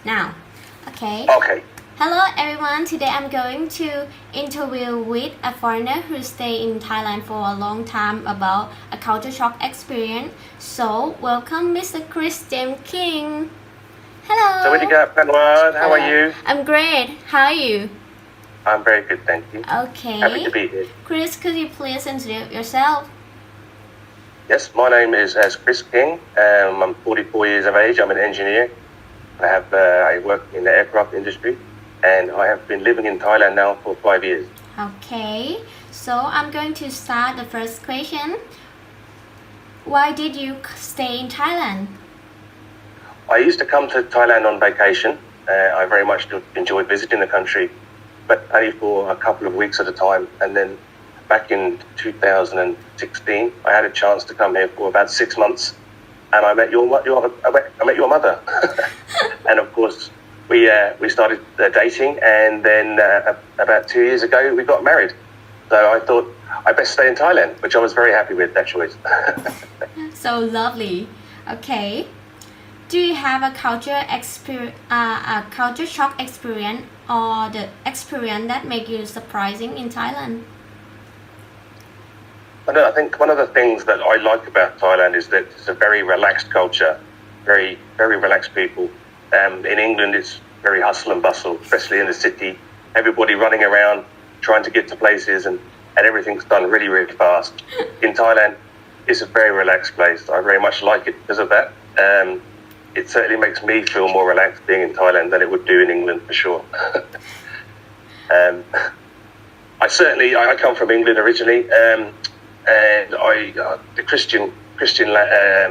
Now, okay. Okay. Hello everyone. Today I'm going to interview with a foreigner who stayed in Thailand for a long time about a culture shock experience. So, welcome Mr. Chris James King. Hello. Sawadika, Panwad. How are you? I'm great. How are you? I'm very good, thank you. Okay. Happy to be here. Chris, could you please introduce yourself? Yes, my name is Chris King. I'm 44 years of age. I'm an engineer. I work in the aircraft industry, and I have been living in Thailand now for 5 years. Okay. So I'm going to start the first question. Why did you stay in Thailand? I used to come to Thailand on vacation. I very much enjoyed visiting the country, but only for a couple of weeks at a time. And then back in 2016, I had a chance to come here for about 6 months, and I met your mother. And of course, we started dating, and then about 2 years ago, we got married. So I thought I best stay in Thailand, which I was very happy with that choice. So lovely. Okay. Do you have a culture shock experience or the experience that make you surprising in Thailand? I think one of the things that I like about Thailand is that it's a very relaxed culture, very, very relaxed people. In England, it's very hustle and bustle, especially in the city. Everybody running around, trying to get to places, and everything's done really, really fast. In Thailand, it's a very relaxed place. I very much like it because of that. It certainly makes me feel more relaxed being in Thailand than it would do in England, for sure. I come from England originally, and the Christian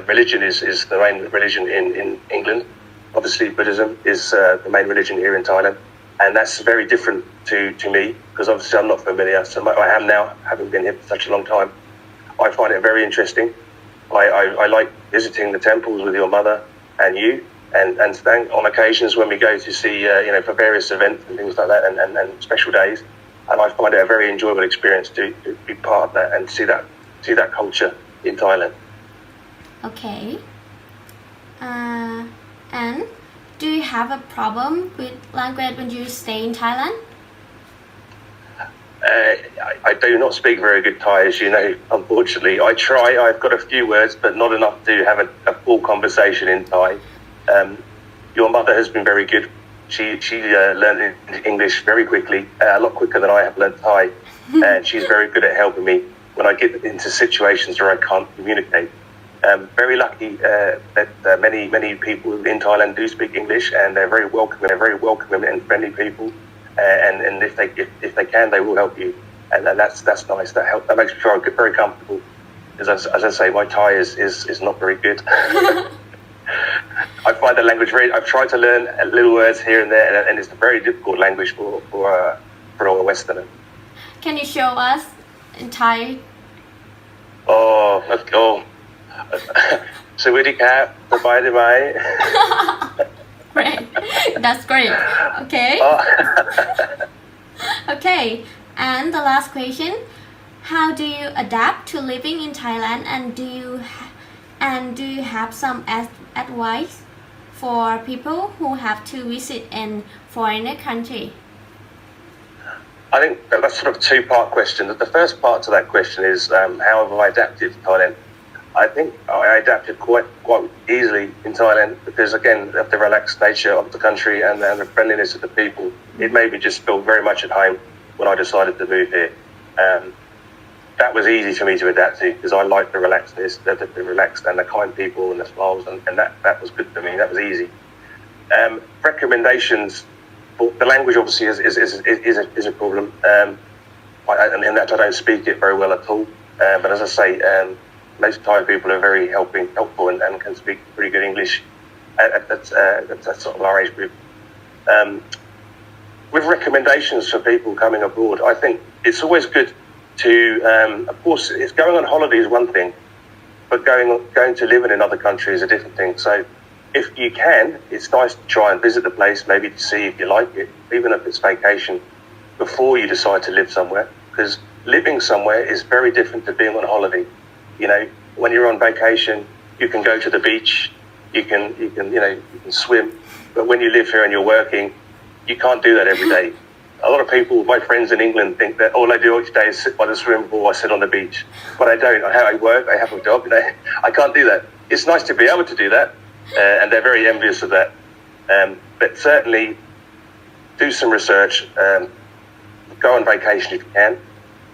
religion is the main religion in England. Obviously, Buddhism is the main religion here in Thailand, and that's very different to me because obviously I'm not familiar. So I am now, having been here for such a long time. I find it very interesting. I like visiting the temples with your mother and you, and staying on occasions when we go to see, for various events and things like that, and special days. And I find it a very enjoyable experience to be part of that and see that culture in Thailand. Okay. And do you have a problem with language when you stay in Thailand? I do not speak very good Thai, as you know, unfortunately. I try, I've got a few words, but not enough to have a full conversation in Thai. Your mother has been very good. She learned English very quickly, a lot quicker than I have learned Thai. And she's very good at helping me when I get into situations where I can't communicate. Very lucky that many people in Thailand do speak English, and they're very welcoming and friendly people. And if they can, they will help you, and that's nice. That makes me feel very comfortable. As I say, my Thai is not very good. I find the language I've tried to learn little words here and there, and it's a very difficult language for a Westerner. Can you show us in Thai? Oh, let's go. สวัสดีครับสบายดีไหม Great. That's great. Okay. Okay. And the last question. How do you adapt to living in Thailand, and do you have some advice for people who have to visit in foreign country? I think that's sort of a two-part question. The first part to that question is how have I adapted to Thailand? I think I adapted quite easily in Thailand because, again, of the relaxed nature of the country and the friendliness of the people. It made me just feel very much at home when I decided to move here. That was easy for me to adapt to because I like the relaxedness, the relaxed and the kind people and the smiles, and that was good for me. That was easy. Recommendations. The language obviously is a problem, and in that I don't speak it very well at all. But as I say, most Thai people are very helpful and can speak pretty good English. That's sort of our age group. With recommendations for people coming abroad, I think it's always good to, of course, it's going on holiday is one thing, but going to live in another country is a different thing. So if you can, it's nice to try and visit the place, maybe to see if you like it, even if it's vacation, before you decide to live somewhere. Because living somewhere is very different to being on holiday. You know, when you're on vacation, you can go to the beach, you can swim, But when you live here and you're working, you can't do that every day. A lot of people, my friends in England, think that all I do each day is sit by the swimming pool or sit on the beach. But I don't. I work, I have a job, I can't do that. It's nice to be able to do that, and they're very envious of that. But certainly, do some research, go on vacation if you can.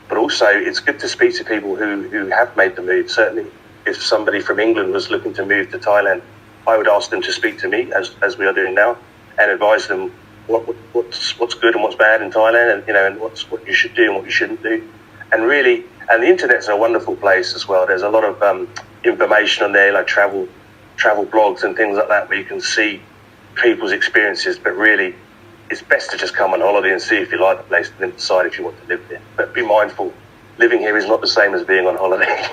But also, it's good to speak to people who have made the move. Certainly, if somebody from England was looking to move to Thailand, I would ask them to speak to me, as we are doing now, and advise them what's good and what's bad in Thailand, and and what you should do and what you shouldn't do. And really, and the internet's a wonderful place as well. There's a lot of information on there, like travel blogs and things like that, where you can see people's experiences. But really, it's best to just come on holiday and see if you like the place, and then decide if you want to live there. But be mindful, living here is not the same as being on holiday.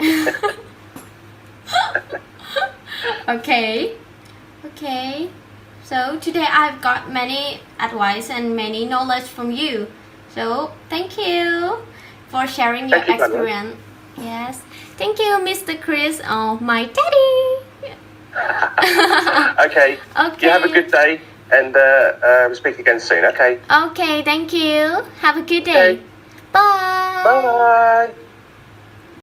Okay. So today I've got many advice and many knowledge from you. So thank you for sharing your Thank you, experience. Yes. Thank you, Mr. Chris. Oh, my daddy. Okay. Okay. You have a good day, and we'll speak again soon. Okay. Okay, thank you. Have a good day. Okay. Bye. Bye.